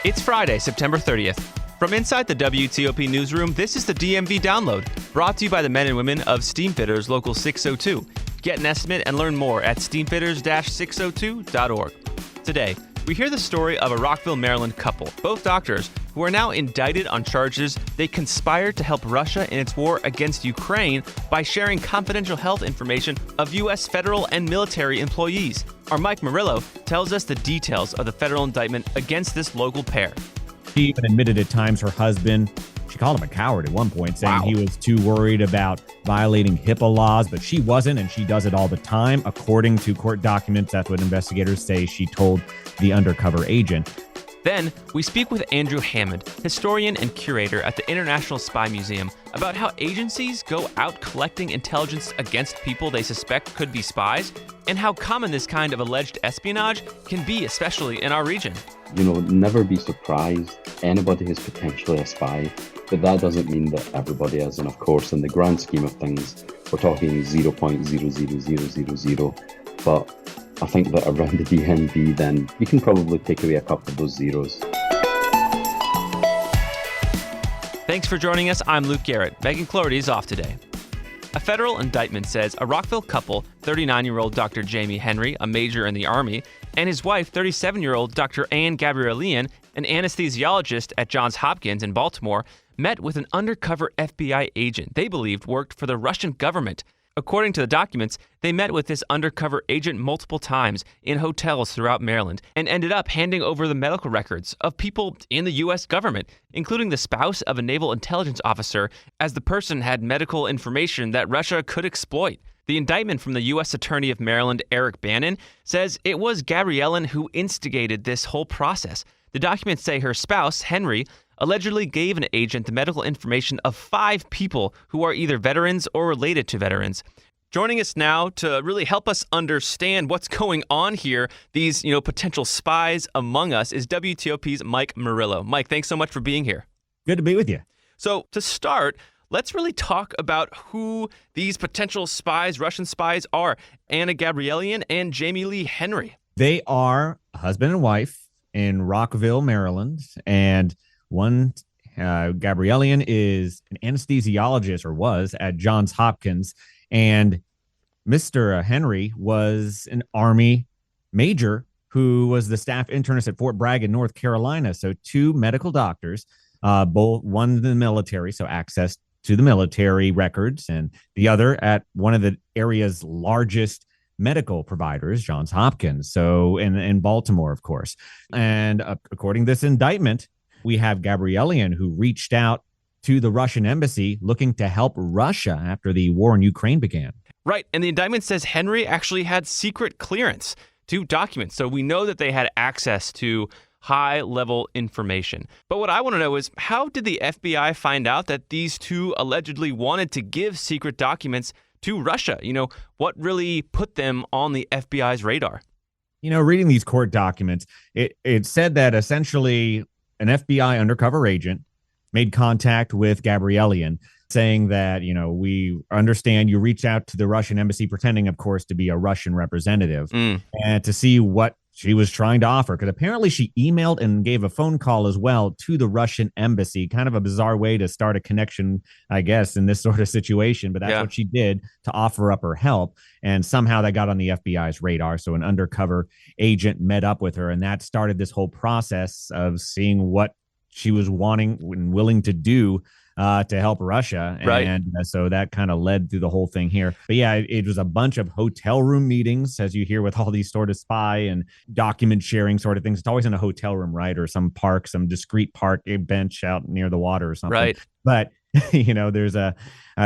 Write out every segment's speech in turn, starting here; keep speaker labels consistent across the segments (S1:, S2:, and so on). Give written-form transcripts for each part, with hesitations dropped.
S1: It's Friday, September 30th. From inside the WTOP newsroom, this is the DMV Download, brought to you by the men and women of Steamfitters Local 602. Get an estimate and learn more at steamfitters-602.org. Today, we hear the story of a Rockville, Maryland couple, both doctors, who are now indicted on charges they conspired to help Russia in its war against Ukraine by sharing confidential health information of U.S. federal and military employees. Our Mike Murillo tells us the details of the federal indictment against this local pair.
S2: She even admitted at times her husband, she called him a coward at one point, saying he was too worried about violating HIPAA laws, but she wasn't, and she does it all the time. According to court documents, that's what investigators say she told the undercover agent.
S1: Then, we speak with Andrew Hammond, historian and curator at the International Spy Museum, about how agencies go out collecting intelligence against people they suspect could be spies, and how common this kind of alleged espionage can be, especially in our region.
S3: Never be surprised. Anybody is potentially a spy, but that doesn't mean that everybody is. And of course, in the grand scheme of things, we're talking 0.00000. But I think that around the DMV, then you can probably take away a couple of those zeros.
S1: Thanks for joining us. I'm Luke Garrett. Megan Cloherty is off today. A federal indictment says a Rockville couple, 39-year-old Dr. Jamie Henry, a major in the Army, and his wife, 37-year-old Dr. Ann Gabrielian, an anesthesiologist at Johns Hopkins in Baltimore, met with an undercover FBI agent they believed worked for the Russian government. According to the documents, they met with this undercover agent multiple times in hotels throughout Maryland and ended up handing over the medical records of people in the U.S. government, including the spouse of a naval intelligence officer, as the person had medical information that Russia could exploit. The indictment from the U.S. Attorney of Maryland, Eric Bannon, says it was Gabrielian who instigated this whole process. The documents say her spouse, Henry, allegedly gave an agent the medical information of 5 people who are either veterans or related to veterans. Joining us now to really help us understand what's going on here, these potential spies among us, is WTOP's Mike Murillo. Mike, thanks so much for being here.
S2: Good to be with you.
S1: So to start, let's really talk about who these potential spies, Russian spies, are. Anna Gabrielian and Jamie Lee Henry.
S2: They are a husband and wife in Rockville, Maryland, and one, Gabrielian, is an anesthesiologist, or was, at Johns Hopkins, and Mr. Henry was an Army major who was the staff internist at Fort Bragg in North Carolina. So 2 medical doctors, both one in the military, so access to the military records, and the other at one of the area's largest medical providers, Johns Hopkins, so in Baltimore, of course. And according to this indictment, we have Gabrielian, who reached out to the Russian embassy looking to help Russia after the war in Ukraine began.
S1: Right. And the indictment says Henry actually had secret clearance to documents. So we know that they had access to high-level information. But what I want to know is, how did the FBI find out that these 2 allegedly wanted to give secret documents to Russia? What really put them on the FBI's radar?
S2: Reading these court documents, it said that essentially an FBI undercover agent made contact with Gabrielian, saying that, we understand you reached out to the Russian embassy, pretending, of course, to be a Russian representative, and to see what she was trying to offer. Because apparently she emailed and gave a phone call as well to the Russian embassy. Kind of a bizarre way to start a connection, I guess, in this sort of situation. But that's what she did to offer up her help. And somehow that got on the FBI's radar. So an undercover agent met up with her, and that started this whole process of seeing what she was wanting and willing to do to help Russia.
S1: Right.
S2: And so that kind of led through the whole thing here. But yeah, it was a bunch of hotel room meetings, as you hear with all these sort of spy and document sharing sort of things. It's always in a hotel room, right? Or some park, some discreet park, a bench out near the water or something.
S1: Right.
S2: But, there's a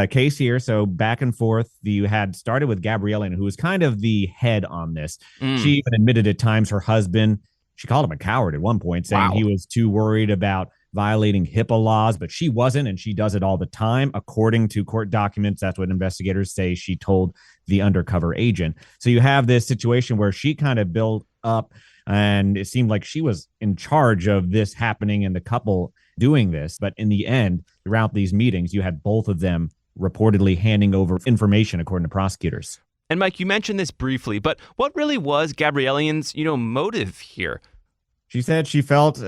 S2: case here. So back and forth, you had started with Gabrielian, who was kind of the head on this. She even admitted at times her husband, she called him a coward at one point, saying he was too worried about violating HIPAA laws, but she wasn't, and she does it all the time. According to court documents, that's what investigators say she told the undercover agent. So you have this situation where she kind of built up, and it seemed like she was in charge of this happening and the couple doing this. But in the end, throughout these meetings, you had both of them reportedly handing over information, according to prosecutors.
S1: And Mike, you mentioned this briefly, but what really was Gabrielian's, motive here?
S2: She said she felt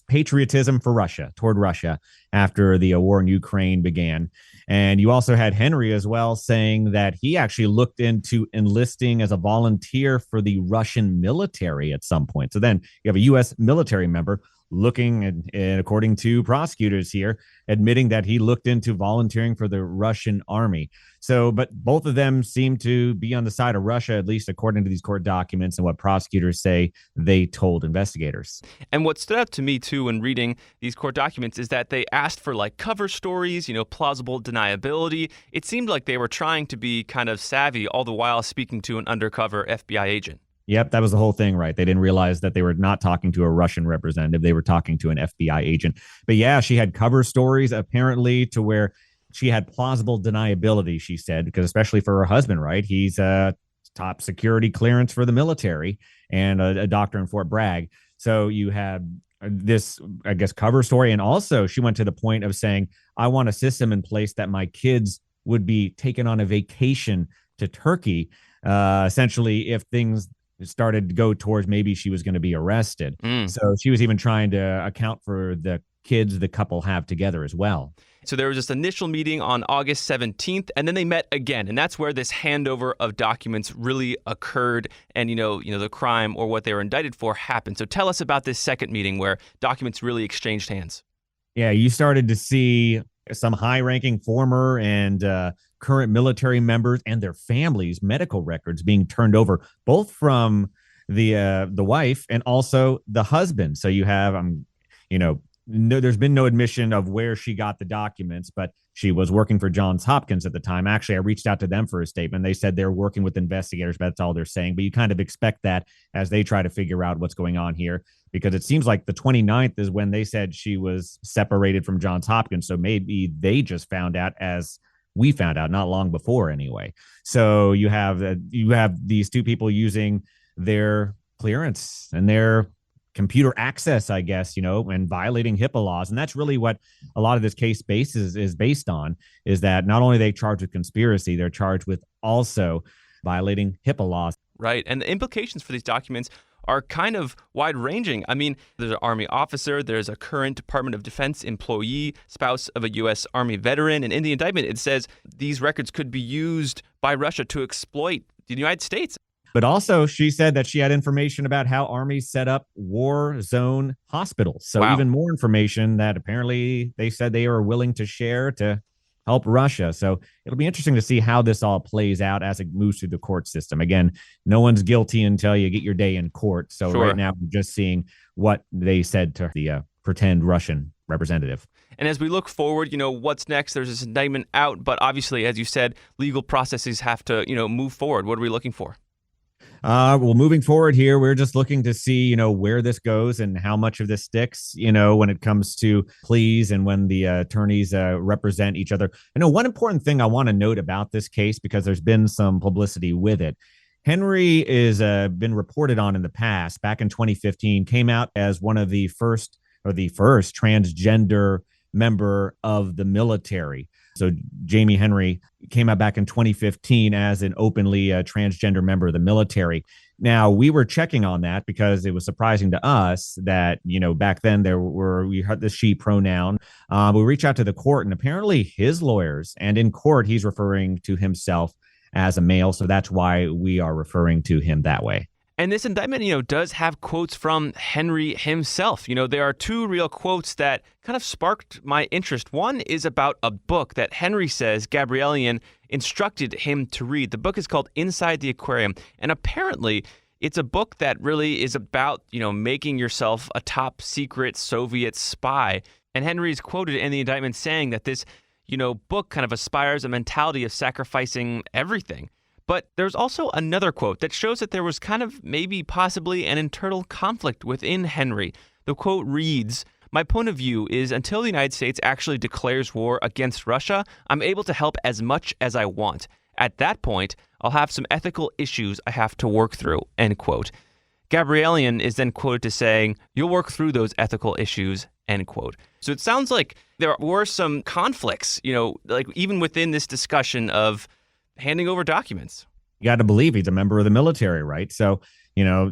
S2: patriotism for Russia, toward Russia, after the war in Ukraine began. And you also had Henry as well saying that he actually looked into enlisting as a volunteer for the Russian military at some point. So then you have a U.S. military member looking, and according to prosecutors here, admitting that he looked into volunteering for the Russian army. So, but both of them seem to be on the side of Russia, at least according to these court documents and what prosecutors say they told investigators.
S1: And what stood out to me, too, when reading these court documents is that they asked for like cover stories, plausible deniability. It seemed like they were trying to be kind of savvy, all the while speaking to an undercover FBI agent.
S2: Yep, that was the whole thing, right? They didn't realize that they were not talking to a Russian representative. They were talking to an FBI agent. But yeah, she had cover stories apparently to where she had plausible deniability, she said, because especially for her husband, right? He's a top security clearance for the military and a doctor in Fort Bragg. So you have this, I guess, cover story. And also she went to the point of saying, I want a system in place that my kids would be taken on a vacation to Turkey, essentially, if things started to go towards maybe she was going to be arrested. So she was even trying to account for the kids the couple have together as well.
S1: So there was this initial meeting on August 17th, and then they met again. And that's where this handover of documents really occurred. And, the crime or what they were indicted for happened. So tell us about this second meeting where documents really exchanged hands.
S2: Yeah, you started to see some high-ranking former and current military members and their families' medical records being turned over, both from the wife and also the husband. So you have, no, there's been no admission of where she got the documents, but she was working for Johns Hopkins at the time. Actually, I reached out to them for a statement. They said they're working with investigators, but that's all they're saying. But you kind of expect that as they try to figure out what's going on here, because it seems like the 29th is when they said she was separated from Johns Hopkins. So maybe they just found out as we found out not long before anyway. So you have these two people using their clearance and their computer access, I guess, and violating HIPAA laws. And that's really what a lot of this case is based on, is that not only are they charged with conspiracy, they're charged with also violating HIPAA laws.
S1: Right. And the implications for these documents are kind of wide-ranging. I mean, there's an Army officer, there's a current Department of Defense employee, spouse of a U.S. Army veteran, and in the indictment, it says these records could be used by Russia to exploit the United States.
S2: But also, she said that she had information about how armies set up war zone hospitals. So
S1: Wow.
S2: Even more information that apparently they said they were willing to share to help Russia. So it'll be interesting to see how this all plays out as it moves through the court system. Again, no one's guilty until you get your day in court. So
S1: Sure.
S2: Right now, we're just seeing what they said to the pretend Russian representative.
S1: And as we look forward, what's next? There's this indictment out, but obviously, as you said, legal processes have to, move forward. What are we looking for?
S2: Well, moving forward here, we're just looking to see, where this goes and how much of this sticks, when it comes to pleas and when the attorneys represent each other. I know one important thing I want to note about this case, because there's been some publicity with it. Henry is been reported on in the past, back in 2015, came out as one of the first transgender member of the military. So Jamie Henry came out back in 2015 as an openly transgender member of the military. Now, we were checking on that because it was surprising to us that, back then we had the she pronoun. We reached out to the court, and apparently his lawyers, and in court, he's referring to himself as a male. So that's why we are referring to him that way.
S1: And this indictment, does have quotes from Henry himself. There are two real quotes that kind of sparked my interest. One is about a book that Henry says Gabriellian instructed him to read. The book is called Inside the Aquarium. And apparently, it's a book that really is about, making yourself a top secret Soviet spy. And Henry is quoted in the indictment saying that this, book kind of aspires a mentality of sacrificing everything. But there's also another quote that shows that there was kind of maybe possibly an internal conflict within Henry. The quote reads, "My point of view is until the United States actually declares war against Russia, I'm able to help as much as I want. At that point, I'll have some ethical issues I have to work through," end quote. Gabriellian is then quoted as saying, "You'll work through those ethical issues," end quote. So it sounds like there were some conflicts, like even within this discussion of handing over documents.
S2: You got to believe he's a member of the military, right? So,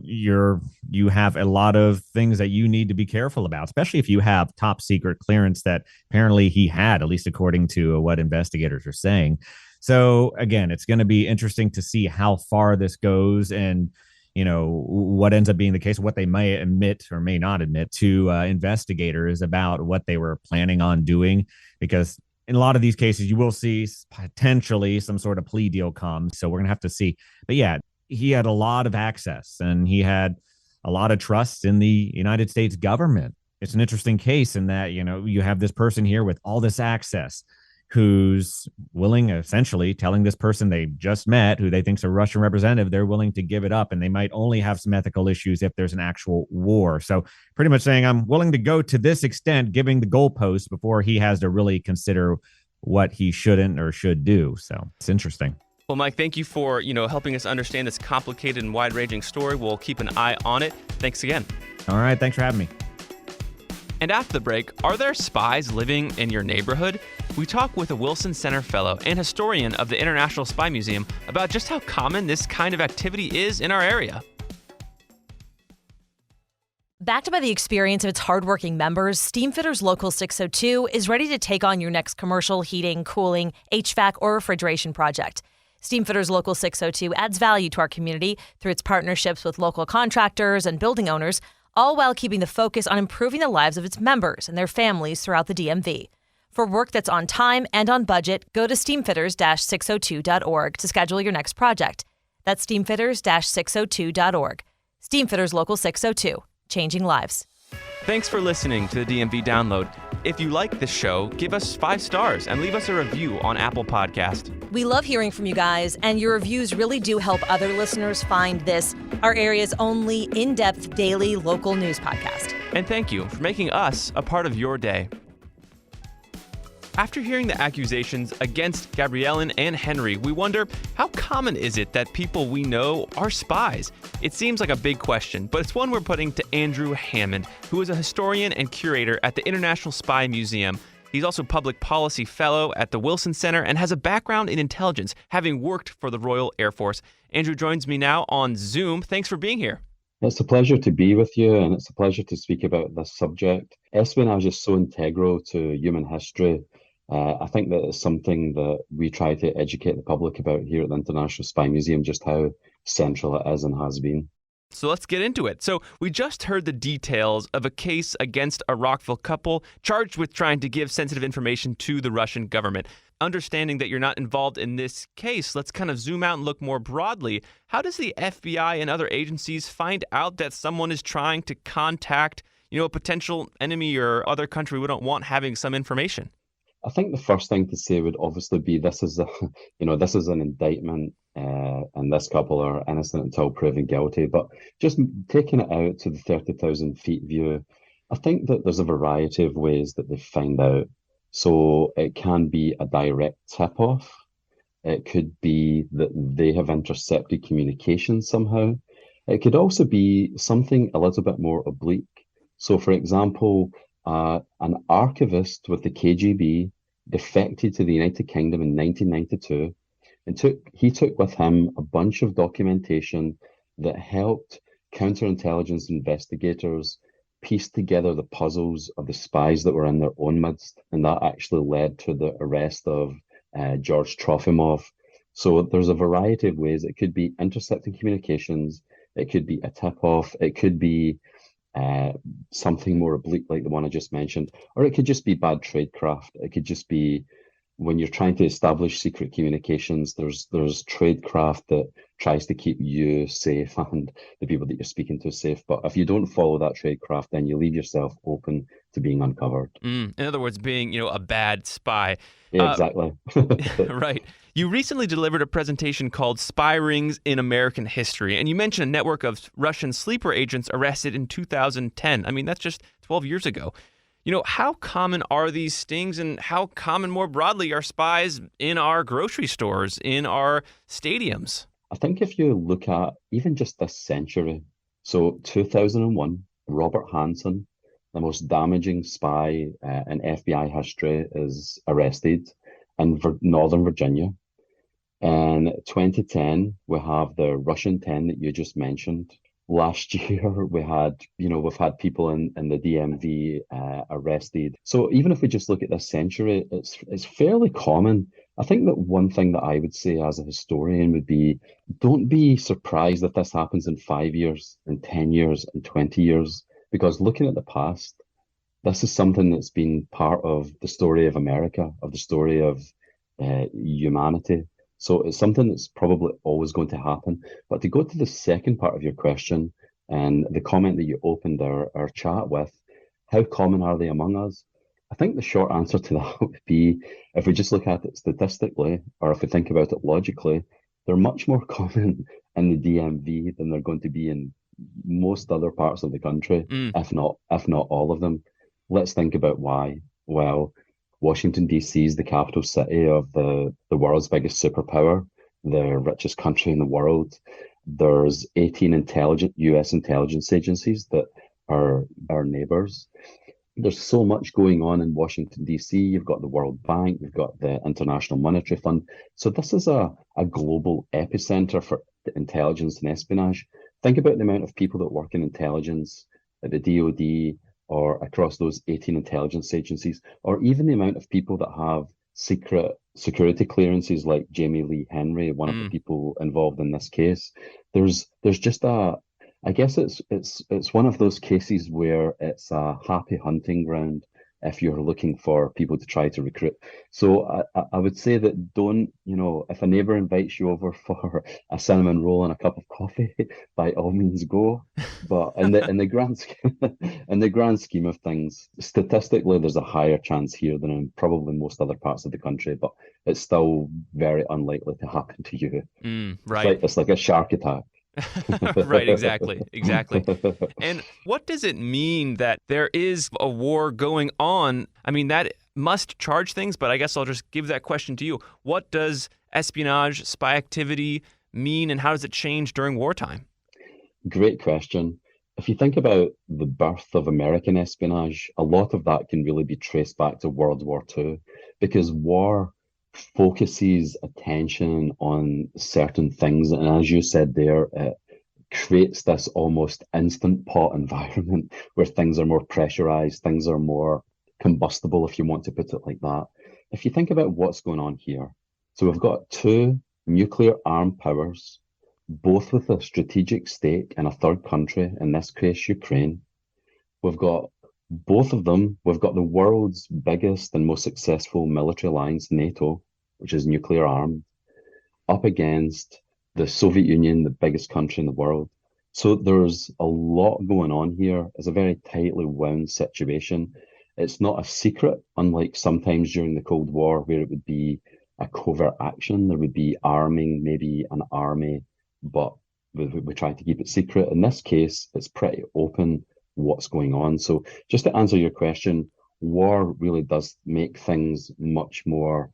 S2: you have a lot of things that you need to be careful about, especially if you have top secret clearance that apparently he had, at least according to what investigators are saying. So again, it's going to be interesting to see how far this goes and what ends up being the case, what they may admit or may not admit to investigators about what they were planning on doing, because in a lot of these cases, you will see potentially some sort of plea deal come. So we're going to have to see. But yeah, he had a lot of access and he had a lot of trust in the United States government. It's an interesting case in that, you have this person here with all this access who's willing, essentially telling this person they just met, who they think's a Russian representative, they're willing to give it up. And they might only have some ethical issues if there's an actual war. So pretty much saying, I'm willing to go to this extent, giving the goalposts before he has to really consider what he shouldn't or should do. So it's interesting.
S1: Well, Mike, thank you for, helping us understand this complicated and wide-ranging story. We'll keep an eye on it. Thanks again.
S2: All right. Thanks for having me.
S1: And after the break, are there spies living in your neighborhood? We talk with a Wilson Center fellow and historian of the International Spy Museum about just how common this kind of activity is in our area.
S4: Backed by the experience of its hardworking members, Steamfitters Local 602 is ready to take on your next commercial, heating, cooling, HVAC, or refrigeration project. Steamfitters Local 602 adds value to our community through its partnerships with local contractors and building owners, all while keeping the focus on improving the lives of its members and their families throughout the DMV. For work that's on time and on budget, go to steamfitters-602.org to schedule your next project. That's steamfitters-602.org. Steamfitters Local 602, changing lives.
S1: Thanks for listening to the DMV Download. If you like this show, give us 5 stars and leave us a review on Apple Podcast.
S4: We love hearing from you guys, and your reviews really do help other listeners find this, our area's only in-depth daily local news podcast.
S1: And thank you for making us a part of your day. After hearing the accusations against Gabriellen and Henry, we wonder, how common is it that people we know are spies? It seems like a big question, but it's one we're putting to Andrew Hammond, who is a historian and curator at the International Spy Museum. He's also public policy fellow at the Wilson Center and has a background in intelligence, having worked for the Royal Air Force. Andrew joins me now on Zoom. Thanks for being here.
S3: It's a pleasure to be with you, and it's a pleasure to speak about this subject. Espionage is so integral to human history. I think that it's something that we try to educate the public about here at the International Spy Museum, just how central it is and has been.
S1: So let's get into it. So we just heard the details of a case against a Rockville couple charged with trying to give sensitive information to the Russian government. Understanding that you're not involved in this case, let's kind of zoom out and look more broadly. How does the FBI and other agencies find out that someone is trying to contact, a potential enemy or other country we don't want having some information?
S3: I think the first thing to say would obviously be this is an indictment, and this couple are innocent until proven guilty. But just taking it out to the 30,000 feet view, I think that there's a variety of ways that they find out. So it can be a direct tip-off. It could be that they have intercepted communications somehow. It could also be something a little bit more oblique. So, for example, an archivist with the KGB defected to the United Kingdom in 1992, and he took with him a bunch of documentation that helped counterintelligence investigators piece together the puzzles of the spies that were in their own midst, and that actually led to the arrest of George Trofimov. So there's a variety of ways. It could be intercepting communications, it could be a tip-off, it could be something more oblique like the one I just mentioned, or it could just be bad tradecraft. It could just be when you're trying to establish secret communications, there's tradecraft that tries to keep you safe and the people that you're speaking to safe. But if you don't follow that tradecraft, then you leave yourself open to being uncovered.
S1: In other words, being, a bad spy.
S3: Yeah, exactly.
S1: Right. You recently delivered a presentation called Spy Rings in American History, and you mentioned a network of Russian sleeper agents arrested in 2010. I mean, that's just 12 years ago. How common are these stings, and how common more broadly are spies in our grocery stores, in our stadiums?
S3: I think if you look at even just this century, so 2001, Robert Hansen, the most damaging spy in FBI history, is arrested in Northern Virginia. In 2010, we have the Russian 10 that you just mentioned. last year we've had people in the DMV arrested. So even if we just look at this century, it's fairly common. I think that one thing that I would say as a historian would be, don't be surprised if this happens in 5 years, in 10 years, in 20 years, because looking at the past, this is something that's been part of the story of America, of the story of humanity. So it's something that's probably always going to happen. But to go to the second part of your question and the comment that you opened our chat with, how common are they among us? I think the short answer to that would be, if we just look at it statistically, or if we think about it logically, they're much more common in the DMV than they're going to be in most other parts of the country, if not all of them. Let's think about why. Well, Washington, D.C. is the capital city of the world's biggest superpower, the richest country in the world. There's 18 U.S. intelligence agencies that are our neighbors. There's so much going on in Washington, D.C. You've got the World Bank, you've got the International Monetary Fund. So this is a global epicenter for intelligence and espionage. Think about the amount of people that work in intelligence at the DoD, or across those 18 intelligence agencies, or even the amount of people that have secret security clearances, like Jamie Lee Henry, one of the people involved in this case. There's just I guess it's one of those cases where it's a happy hunting ground if you're looking for people to try to recruit. So I would say that don't, if a neighbor invites you over for a cinnamon roll and a cup of coffee, by all means go. But in the grand scheme of things, statistically, there's a higher chance here than in probably most other parts of the country, but it's still very unlikely to happen to you.
S1: Right.
S3: It's like a shark attack.
S1: Right, exactly. And what does it mean that there is a war going on? I mean, that must charge things, but I guess I'll just give that question to you. What does espionage, spy activity mean, and how does it change during wartime?
S3: Great question. If you think about the birth of American espionage, a lot of that can really be traced back to World War II, because war focuses attention on certain things. And as you said there, it creates this almost instant pot environment where things are more pressurized, things are more combustible, if you want to put it like that. If you think about what's going on here, so we've got two nuclear armed powers, both with a strategic stake in a third country, in this case, Ukraine. We've got both of them. We've got the world's biggest and most successful military alliance, NATO, which is nuclear armed, up against the Soviet Union, the biggest country in the world. So there's a lot going on here. It's a very tightly wound situation. It's not a secret, unlike sometimes during the Cold War, where it would be a covert action. There would be arming, maybe an army, but we try to keep it secret. In this case, it's pretty open what's going on. So just to answer your question, war really does make things much more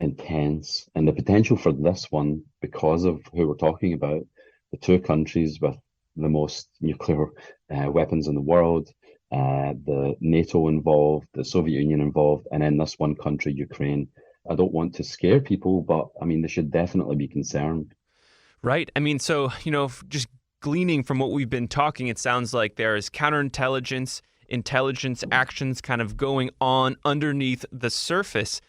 S3: intense. And the potential for this one, because of who we're talking about, the two countries with the most nuclear weapons in the world, the NATO involved, the Soviet Union involved, and then this one country, Ukraine. I don't want to scare people, but I mean, they should definitely be concerned.
S1: Right. I mean, so, just gleaning from what we've been talking, it sounds like there is counterintelligence, intelligence actions kind of going on underneath the surface.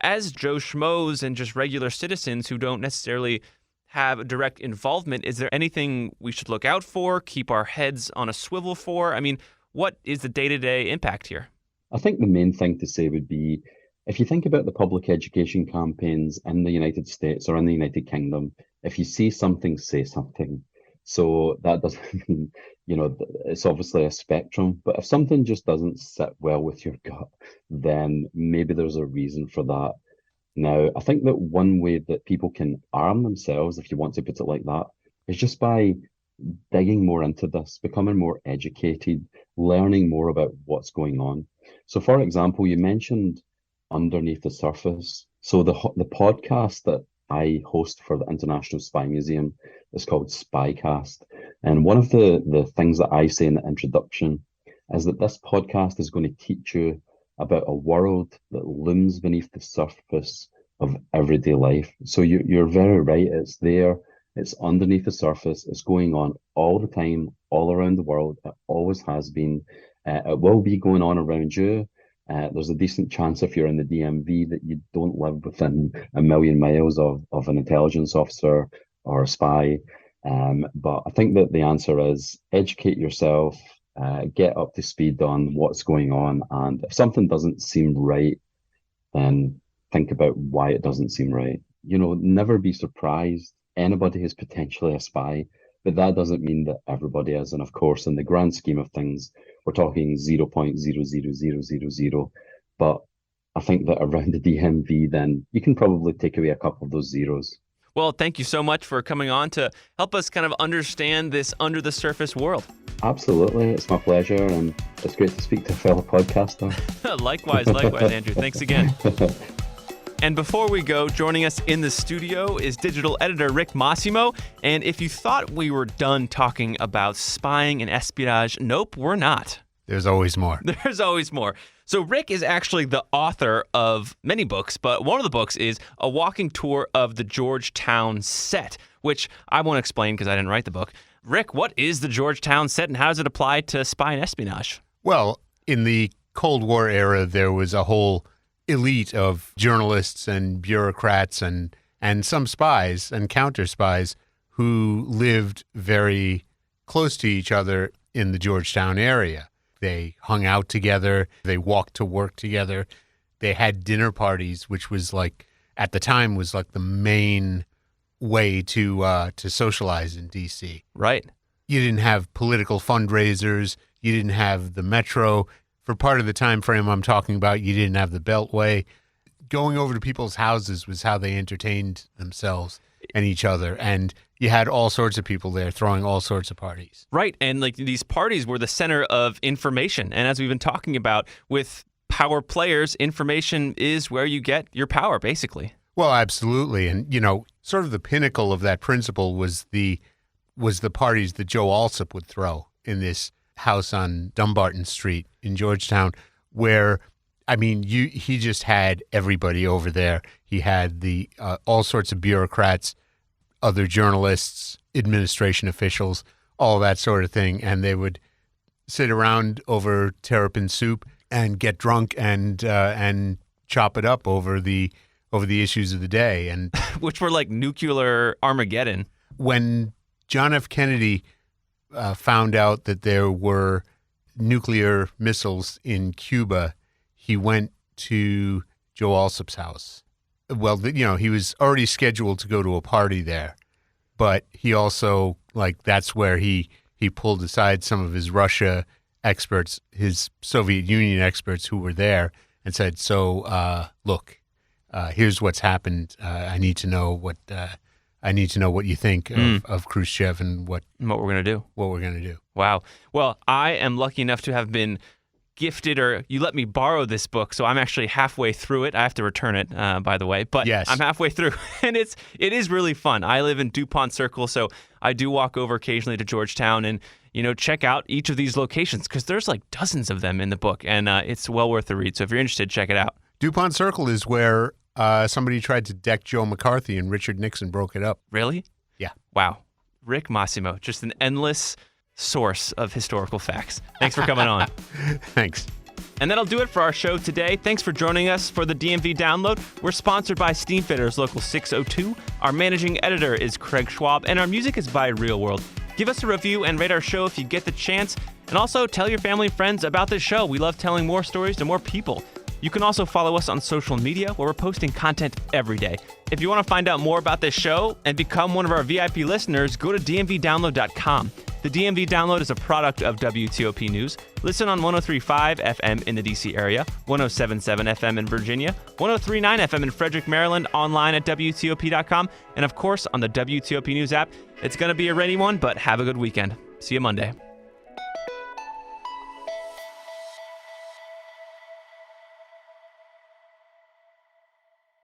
S1: As Joe Schmoes and just regular citizens who don't necessarily have a direct involvement, is there anything we should look out for, keep our heads on a swivel for? I mean, what is the day-to-day impact here?
S3: I think the main thing to say would be, if you think about the public education campaigns in the United States or in the United Kingdom, if you see something, say something. So that doesn't mean, it's obviously a spectrum, but if something just doesn't sit well with your gut, then maybe there's a reason for that. Now, I think that one way that people can arm themselves, if you want to put it like that, is just by digging more into this, becoming more educated, learning more about what's going on. So, for example, you mentioned Underneath the Surface. So the podcast that I host for the International Spy Museum is called Spycast. And one of the things that I say in the introduction is that this podcast is going to teach you about a world that looms beneath the surface of everyday life. So you're very right. It's there. It's underneath the surface. It's going on all the time, all around the world. It always has been. It will be going on around you. There's a decent chance if you're in the DMV that you don't live within a million miles of an intelligence officer or a spy. But I think that the answer is educate yourself, get up to speed on what's going on. And if something doesn't seem right, then think about why it doesn't seem right. Never be surprised. Anybody is potentially a spy, but that doesn't mean that everybody is. And of course, in the grand scheme of things, we're talking 0.00000. But I think that around the DMV, then you can probably take away a couple of those zeros.
S1: Well, thank you so much for coming on to help us kind of understand this under the surface world.
S3: Absolutely. It's my pleasure. And it's great to speak to a fellow podcaster.
S1: Likewise, Andrew. Thanks again. And before we go, joining us in the studio is digital editor Rick Massimo. And if you thought we were done talking about spying and espionage, nope, we're not.
S5: There's always more.
S1: There's always more. So Rick is actually the author of many books, but one of the books is a walking tour of the Georgetown set, which I won't explain because I didn't write the book. Rick, what is the Georgetown set and how does it apply to spy and espionage?
S5: Well, in the Cold War era, there was a whole elite of journalists and bureaucrats and some spies and counter spies who lived very close to each other in the Georgetown area. They hung out together. They walked to work together. They had dinner parties, which was like, at the time, was like the main way to socialize in D.C.
S1: Right.
S5: You didn't have political fundraisers. You didn't have the metro. For part of the time frame I'm talking about, you didn't have the Beltway. Going over to people's houses was how they entertained themselves and each other. And you had all sorts of people there throwing all sorts of parties.
S1: Right. And like these parties were the center of information. And as we've been talking about with power players, information is where you get your power, basically.
S5: Well, absolutely. And, sort of the pinnacle of that principle was the parties that Joe Alsop would throw in this house on Dumbarton Street in Georgetown, where, he just had everybody over there. He had the all sorts of bureaucrats, other journalists, administration officials, all that sort of thing, and they would sit around over terrapin soup and get drunk and chop it up over the issues of the day, and
S1: which were like nuclear Armageddon.
S5: When John F. Kennedy found out that there were nuclear missiles in Cuba, he went to Joe Alsop's house. Well, he was already scheduled to go to a party there, but he also, that's where he pulled aside some of his Russia experts, his Soviet Union experts who were there, and said, look, here's what's happened. I need to know what you think of Khrushchev and what
S1: we're going to do. Wow. Well, I am lucky enough to have been gifted, or you let me borrow this book, so I'm actually halfway through it. I have to return it, by the way, but yes. I'm halfway through, and it is really fun. I live in DuPont Circle, so I do walk over occasionally to Georgetown and check out each of these locations because there's like dozens of them in the book, and it's well worth the read. So if you're interested, check it out.
S5: DuPont Circle is where somebody tried to deck Joe McCarthy and Richard Nixon broke it up.
S1: Really?
S5: Yeah.
S1: Wow. Rick Massimo, just an endless source of historical facts. Thanks for coming on.
S5: Thanks.
S1: And that'll do it for our show today. Thanks for joining us for the DMV Download. We're sponsored by Steamfitters Local 602. Our managing editor is Craig Schwab, and our music is by Real World. Give us a review and rate our show if you get the chance. And also tell your family and friends about this show. We love telling more stories to more people. You can also follow us on social media where we're posting content every day. If you want to find out more about this show and become one of our VIP listeners, go to dmvdownload.com. The DMV Download is a product of WTOP News. Listen on 103.5 FM in the DC area, 107.7 FM in Virginia, 103.9 FM in Frederick, Maryland, online at WTOP.com, and of course on the WTOP News app. It's going to be a rainy one, but have a good weekend. See you Monday.